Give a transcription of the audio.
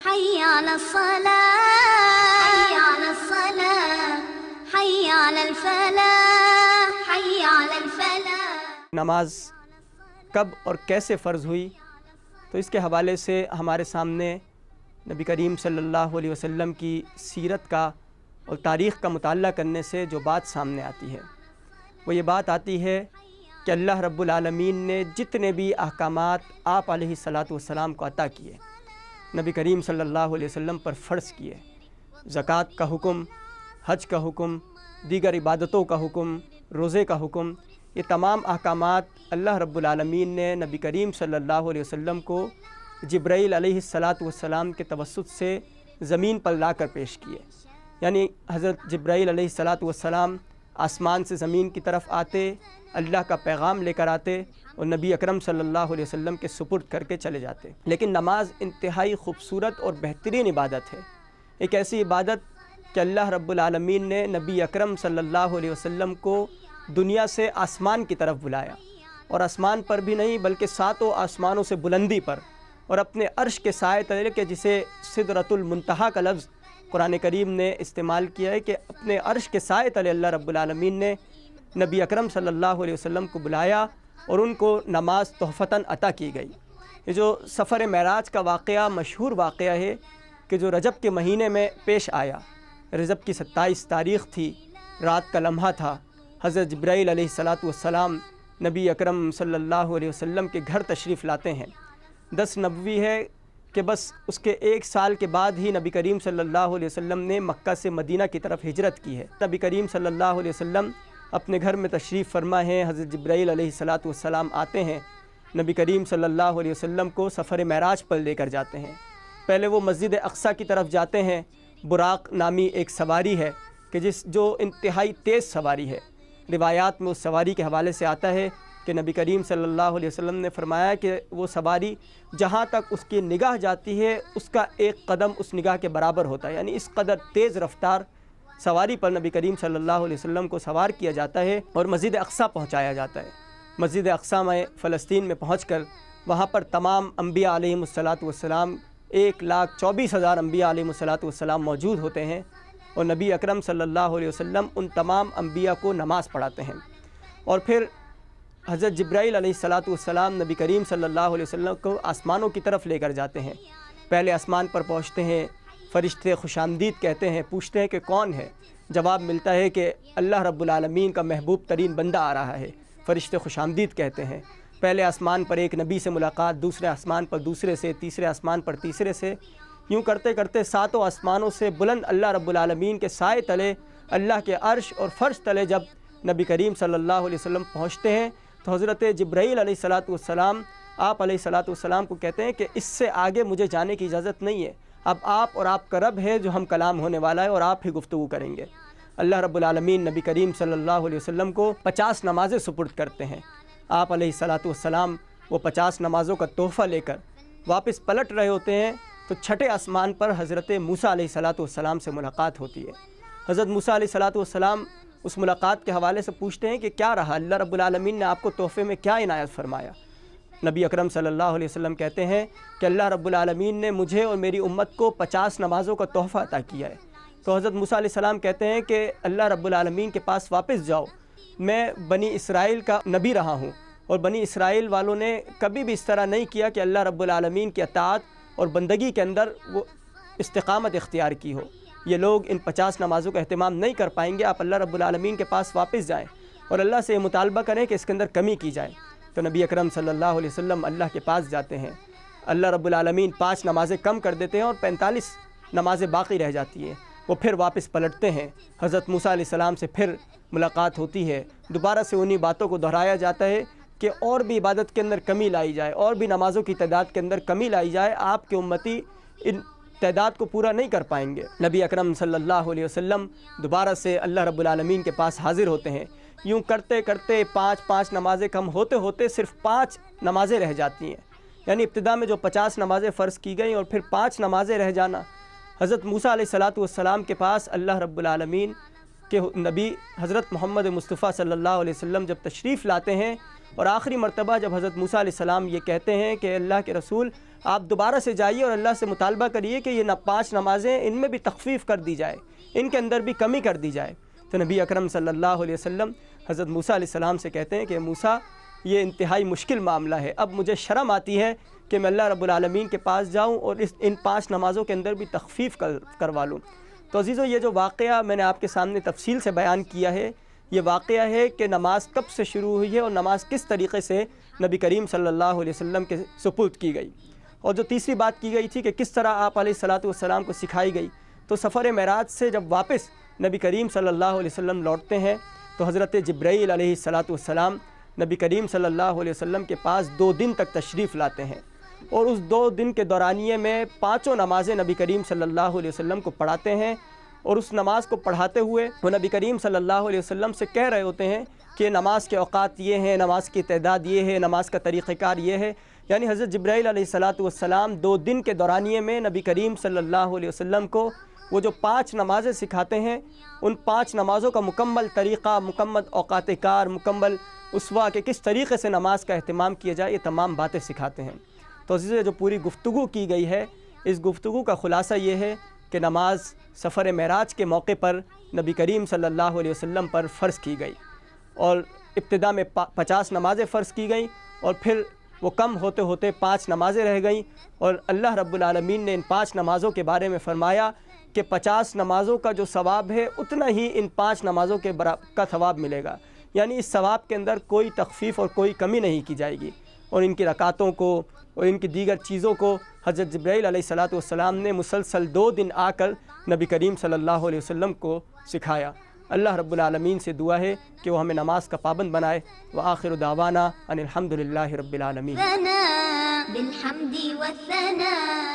حي على الصلاة حي على الصلاة حي على الفلاح حي على الفلاح۔ نماز کب اور کیسے فرض ہوئی، تو اس کے حوالے سے ہمارے سامنے نبی کریم صلی اللہ علیہ وسلم کی سیرت کا اور تاریخ کا مطالعہ کرنے سے جو بات سامنے آتی ہے وہ یہ بات آتی ہے کہ اللہ رب العالمین نے جتنے بھی احکامات آپ علیہ الصلاۃ والسلام کو عطا کیے، نبی کریم صلی اللہ علیہ وسلم پر فرض کیے، زکوٰۃ کا حکم، حج کا حکم، دیگر عبادتوں کا حکم، روزے کا حکم، یہ تمام احکامات اللہ رب العالمین نے نبی کریم صلی اللہ علیہ وسلم کو جبرائیل علیہ الصلاۃ والسلام کے توسط سے زمین پر لا کر پیش کیے۔ یعنی حضرت جبرائیل علیہ الصلاۃ والسلام آسمان سے زمین کی طرف آتے، اللہ کا پیغام لے کر آتے اور نبی اکرم صلی اللہ علیہ وسلم کے سپرد کر کے چلے جاتے۔ لیکن نماز انتہائی خوبصورت اور بہترین عبادت ہے، ایک ایسی عبادت کہ اللہ رب العالمین نے نبی اکرم صلی اللہ علیہ وسلم کو دنیا سے آسمان کی طرف بلایا، اور آسمان پر بھی نہیں بلکہ ساتوں آسمانوں سے بلندی پر، اور اپنے عرش کے سائے تلے کے، جسے سدرۃ المنتہا کا لفظ قرآن کریم نے استعمال کیا ہے، کہ اپنے عرش کے سائے تلے اللہ رب العالمین نے نبی اکرم صلی اللہ علیہ وسلم کو بلایا اور ان کو نماز تحفتاً عطا کی گئی۔ یہ جو سفر معراج کا واقعہ مشہور واقعہ ہے کہ جو رجب کے مہینے میں پیش آیا، رجب کی 27 تاریخ تھی، رات کا لمحہ تھا، حضرت جبرائیل علیہ الصلاۃ والسلام نبی اکرم صلی اللہ علیہ وسلم کے گھر تشریف لاتے ہیں۔ 10 نبوی ہے کہ بس اس کے 1 سال کے بعد ہی نبی کریم صلی اللہ علیہ وسلم نے مکہ سے مدینہ کی طرف ہجرت کی ہے۔ نبی کریم صلی اللہ علیہ وسلم اپنے گھر میں تشریف فرما ہیں، حضرت جبرائیل علیہ الصلاۃ والسلام آتے ہیں، نبی کریم صلی اللہ علیہ وسلم کو سفر معراج پر لے کر جاتے ہیں۔ پہلے وہ مسجد اقصیٰ کی طرف جاتے ہیں، براق نامی ایک سواری ہے کہ جو انتہائی تیز سواری ہے، روایات میں اس سواری کے حوالے سے آتا ہے کہ نبی کریم صلی اللہ علیہ وسلم نے فرمایا کہ وہ سواری جہاں تک اس کی نگاہ جاتی ہے اس کا ایک قدم اس نگاہ کے برابر ہوتا ہے، یعنی اس قدر تیز رفتار سواری پر نبی کریم صلی اللہ علیہ وسلم کو سوار کیا جاتا ہے اور مسجد اقصیٰ پہنچایا جاتا ہے۔ مسجد اقصیٰ میں فلسطین میں پہنچ کر وہاں پر تمام انبیاء علیہم الصلاۃ والسلام 1,24,000 انبیاء علیہم الصلاۃ والسلام موجود ہوتے ہیں، اور نبی اکرم صلی اللہ علیہ وسلم ان تمام انبیاء کو نماز پڑھاتے ہیں۔ اور پھر حضرت جبرائیل علیہ الصلاۃ والسلام نبی کریم صلی اللہ علیہ وسلم کو آسمانوں کی طرف لے کر جاتے ہیں۔ پہلے آسمان پر پہنچتے ہیں، فرشتے خوش آمدید کہتے ہیں، پوچھتے ہیں کہ کون ہے؟ جواب ملتا ہے کہ اللہ رب العالمین کا محبوب ترین بندہ آ رہا ہے۔ فرشتے خوش آمدید کہتے ہیں۔ پہلے آسمان پر ایک نبی سے ملاقات، دوسرے آسمان پر دوسرے سے، تیسرے آسمان پر تیسرے سے، یوں کرتے کرتے ساتوں آسمانوں سے بلند اللہ رب العالمین کے سائے تلے، اللہ کے عرش اور فرش تلے جب نبی کریم صلی اللہ علیہ وسلم پہنچتے ہیں تو حضرت جبرائیل علیہ الصلاۃ والسلام آپ علیہ الصلاۃ والسلام کو کہتے ہیں کہ اس سے آگے مجھے جانے کی اجازت نہیں ہے، اب آپ اور آپ کا رب ہے جو ہم کلام ہونے والا ہے اور آپ ہی گفتگو کریں گے۔ اللہ رب العالمین نبی کریم صلی اللہ علیہ وسلم کو 50 نمازیں سپرد کرتے ہیں۔ آپ علیہ الصلاۃ والسلام وہ 50 نمازوں کا تحفہ لے کر واپس پلٹ رہے ہوتے ہیں تو چھٹے آسمان پر حضرت موسیٰ علیہ الصلاۃ والسلام سے ملاقات ہوتی ہے۔ حضرت موسیٰ علیہ الصلاۃ والسلام اس ملاقات کے حوالے سے پوچھتے ہیں کہ کیا رہا، اللہ رب العالمین نے آپ کو تحفے میں کیا عنایت فرمایا؟ نبی اکرم صلی اللہ علیہ وسلم کہتے ہیں کہ اللہ رب العالمین نے مجھے اور میری امت کو 50 نمازوں کا تحفہ عطا کیا ہے۔ تو حضرت موسیٰ علیہ السلام کہتے ہیں کہ اللہ رب العالمین کے پاس واپس جاؤ، میں بنی اسرائیل کا نبی رہا ہوں، اور بنی اسرائیل والوں نے کبھی بھی اس طرح نہیں کیا کہ اللہ رب العالمین کی اطاعت اور بندگی کے اندر وہ استقامت اختیار کی ہو۔ یہ لوگ ان 50 نمازوں کا اہتمام نہیں کر پائیں گے، آپ اللہ رب العالمین کے پاس واپس جائیں اور اللہ سے یہ مطالبہ کریں کہ اس کے اندر کمی کی جائے۔ تو نبی اکرم صلی اللہ علیہ وسلم اللہ کے پاس جاتے ہیں، اللہ رب العالمین 5 نمازیں کم کر دیتے ہیں اور 45 نمازیں باقی رہ جاتی ہیں۔ وہ پھر واپس پلٹتے ہیں، حضرت موسیٰ علیہ السلام سے پھر ملاقات ہوتی ہے، دوبارہ سے انہی باتوں کو دہرایا جاتا ہے کہ اور بھی عبادت کے اندر کمی لائی جائے، اور بھی نمازوں کی تعداد کے اندر کمی لائی جائے، آپ کے امتی ان تعداد کو پورا نہیں کر پائیں گے۔ نبی اکرم صلی اللہ علیہ وسلم دوبارہ سے اللہ رب العالمین کے پاس حاضر ہوتے ہیں، یوں کرتے کرتے 5 نمازیں کم ہوتے ہوتے صرف 5 نمازیں رہ جاتی ہیں، یعنی ابتدا میں جو 50 نمازیں فرض کی گئیں اور پھر 5 نمازیں رہ جانا۔ حضرت موسیٰ علیہ الصلاۃ والسلام کے پاس اللہ رب العالمین کے نبی حضرت محمد مصطفیٰ صلی اللہ علیہ وسلم جب تشریف لاتے ہیں اور آخری مرتبہ جب حضرت موسیٰ علیہ السلام یہ کہتے ہیں کہ اللہ کے رسول آپ دوبارہ سے جائیے اور اللہ سے مطالبہ کریے کہ یہ 5 نمازیں ان میں بھی تخفیف کر دی جائے، ان کے اندر بھی کمی کر دی جائے، تو نبی اکرم صلی اللہ علیہ وسلم حضرت موسیٰ علیہ السلام سے کہتے ہیں کہ موسیٰ یہ انتہائی مشکل معاملہ ہے، اب مجھے شرم آتی ہے کہ میں اللہ رب العالمین کے پاس جاؤں اور ان 5 نمازوں کے اندر بھی تخفیف کروا لوں۔ تو عزیزو، یہ جو واقعہ میں نے آپ کے سامنے تفصیل سے بیان کیا ہے، یہ واقعہ ہے کہ نماز کب سے شروع ہوئی ہے اور نماز کس طریقے سے نبی کریم صلی اللہ علیہ وسلم کے سپرد کی گئی۔ اور جو تیسری بات کی گئی تھی کہ کس طرح آپ علیہ الصلاۃ والسلام کو سکھائی گئی، تو سفر معراج سے جب واپس نبی کریم صلی اللہ علیہ وسلم لوٹتے ہیں تو حضرت جبرائیل علیہ الصلاۃ والسلام نبی کریم صلی اللہ علیہ وسلم کے پاس 2 دن تک تشریف لاتے ہیں، اور اس 2 دن کے دورانیے میں 5 نمازیں نبی کریم صلی اللہ علیہ وسلم کو پڑھاتے ہیں، اور اس نماز کو پڑھاتے ہوئے وہ نبی کریم صلی اللہ علیہ وسلم سے کہہ رہے ہوتے ہیں کہ نماز کے اوقات یہ ہیں، نماز کی تعداد یہ ہے، نماز کا طریقہ کار یہ ہے۔ یعنی حضرت جبرائیل علیہ الصلاۃ والسلام 2 دن کے دورانیے میں نبی کریم صلی اللہ علیہ وسلم کو وہ جو 5 نمازیں سکھاتے ہیں، ان 5 نمازوں کا مکمل طریقہ، مکمل اوقات کار، مکمل اسوا کہ کس طریقے سے نماز کا اہتمام کیا جائے، یہ تمام باتیں سکھاتے ہیں۔ تو عزیزو، جو پوری گفتگو کی گئی ہے، اس گفتگو کا خلاصہ یہ ہے کہ نماز سفر معراج کے موقع پر نبی کریم صلی اللہ علیہ وسلم پر فرض کی گئی، اور ابتدا میں 50 نمازیں فرض کی گئیں، اور پھر وہ کم ہوتے ہوتے 5 نمازیں رہ گئیں، اور اللہ رب العالمین نے ان 5 نمازوں کے بارے میں فرمایا کہ 50 نمازوں کا جو ثواب ہے اتنا ہی ان 5 نمازوں کے کا ثواب ملے گا، یعنی اس ثواب کے اندر کوئی تخفیف اور کوئی کمی نہیں کی جائے گی۔ اور ان کی رکعتوں کو اور ان کی دیگر چیزوں کو حضرت جبرائیل علیہ الصلاۃ والسلام نے مسلسل 2 دن آ کر نبی کریم صلی اللہ علیہ وسلم کو سکھایا۔ اللہ رب العالمین سے دعا ہے کہ وہ ہمیں نماز کا پابند بنائے۔ وآخر دعوانا ان الحمد للہ رب العالمین۔ بالحمد والثناء